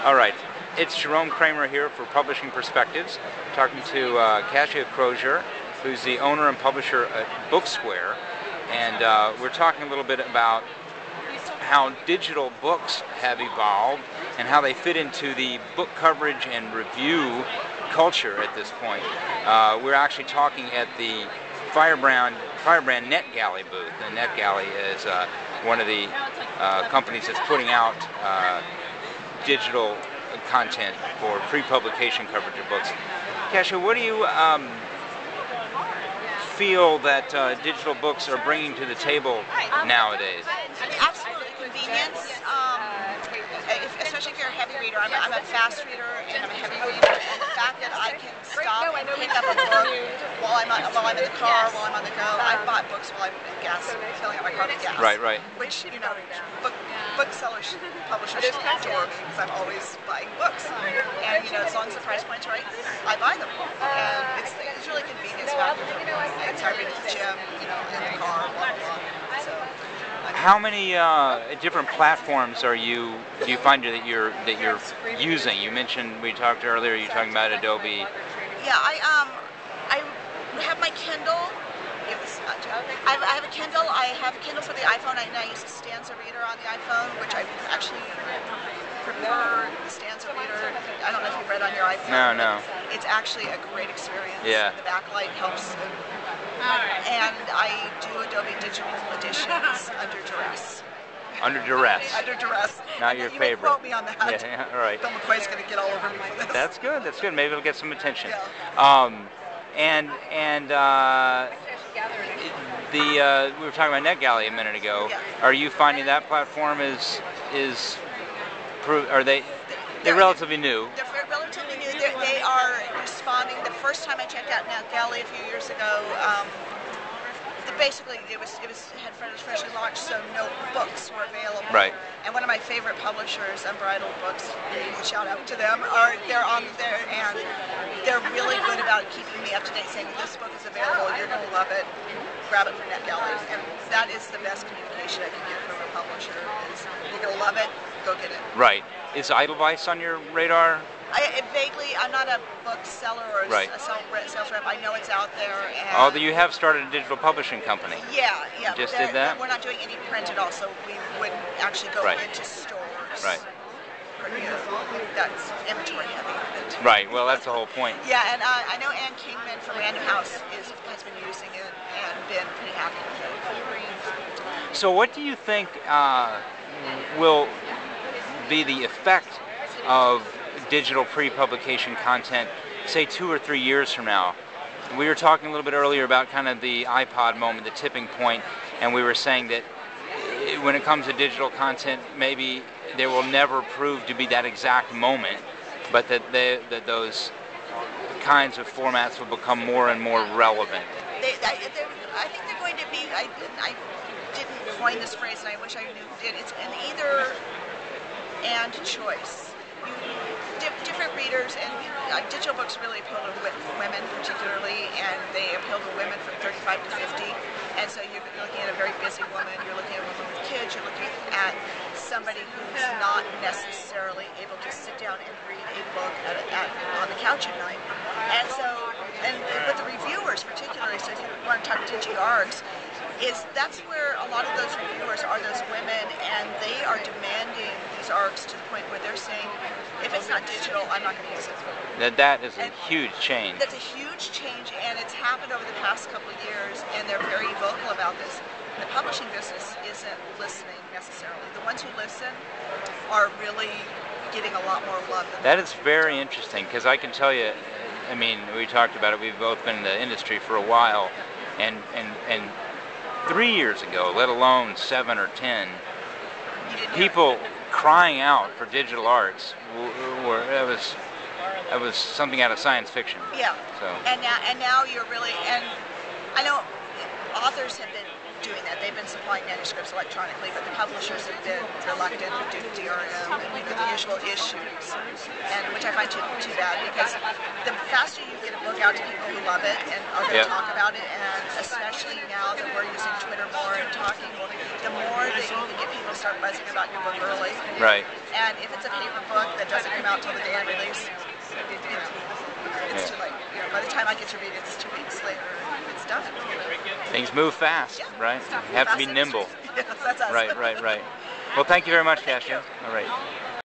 All right, it's Jerome Kramer here for Publishing Perspectives, talking to Kassia Kroszer, who's the owner and publisher at Booksquare, and we're talking a little bit about how digital books have evolved and how they fit into the book coverage and review culture at this point. We're actually talking at the Firebrand NetGalley booth. And NetGalley is one of the companies that's putting out digital content for pre-publication coverage of books. Kassia, what do you feel that digital books are bringing to the table nowadays? Absolutely, convenience. Especially if you're a heavy reader. I'm a fast reader and I'm a heavy reader, and the fact that I can stop and pick up a book while I'm in the car, while I'm on the go. I've bought books while I'm in gas, filling up my car with gas. Right. Which, you know, booksellers, publishers adore me because I'm always buying books. And, you know, as long as the price point's right, I buy them. And it's really convenience factor for me. It's hard to read at the gym, you know, in the car, blah, blah, blah. So, how many different platforms do you find that you're using? You mentioned, we talked earlier, you're talking about Adobe. Yeah, I have my Kindle. I have a Kindle. I have a Kindle for the iPhone. I use a Stanza reader on the iPhone, which I actually prefer the Stanza reader. I don't know if you've read on your iPhone. No. It's actually a great experience. Yeah. The backlight helps. And I do Adobe Digital Editions under duress. Under duress. Under duress. Not your favorite. You may quote me on that. Yeah, all right. Bill McCoy's going to get all over me for this. That's good. Maybe it'll get some attention. Yeah. We were talking about NetGalley a minute ago. Yeah. Are you finding that platform they're relatively new? They're relatively new. They are responding. The first time I checked out NetGalley a few years ago, basically it had freshly launched, so no books were available. Right. And one of my favorite publishers, Unbridled Books, shout out to them, they're on there, and they're really good about keeping me up to date, saying this book is available, you're going to love it, grab it from NetGalley. And that is the best communication I can get from a publisher, is you're going to love it, go get it. Right. Is Edelweiss on your radar? Vaguely, I'm not a bookseller or a sales rep. I know it's out there. And although you have started a digital publishing company. Yeah. Just did that? We're not doing any print at all, so we wouldn't actually go into stores. Right. That's inventory heavy. Right. Well, that's the whole point. Yeah, and I know Ann Kingman from Random House has been using it and been pretty happy with it. So, what do you think will be the effect of digital pre-publication content, say 2 or 3 years from now? We were talking a little bit earlier about kind of the iPod moment, the tipping point, and we were saying that when it comes to digital content, maybe there will never prove to be that exact moment, but that those kinds of formats will become more and more relevant. I think they're going to be, I didn't coin this phrase, and I wish I knew who did, it's an either and choice. Different readers, and digital books really appeal to women particularly, and they appeal to women from 35 to 50. And so you're looking at a very busy woman, you're looking at a woman with kids, you're looking at somebody who's not necessarily able to sit down and read a book on the couch at night. And so, and with the reviewers particularly, so if you want to talk to GRs, that's where a lot of those reviewers are those women, and they are demanding these arcs to the point where they're saying, if it's not digital, I'm not going to use it. That is a huge change. That's a huge change, and it's happened over the past couple of years, and they're very vocal about this. The publishing business isn't listening necessarily. The ones who listen are really getting a lot more love than that is very interesting, because I can tell you, I mean, we talked about it, we've both been in the industry for a while, and 3 years ago, let alone 7 or 10, people crying out for digital arts it was something out of science fiction. Yeah. So. And now you're really, and I know authors have been doing that. They've been supplying manuscripts electronically, but the publishers have been reluctant due to DRM and the usual issues, and which I find too bad, because the faster you get a book out to people who love it and are going to talk about it, and especially now that we're using Twitter more and talking more, the more that you can get people to start buzzing about your book early. Right. And if it's a paper book that doesn't come out till the day of release, it's too late. You know, by the time I get to read it, it's 2 weeks later. It's done. Things move fast, right? You have to be nimble. Yes, that's us. Right. Well, thank you very much, Kassia. All right.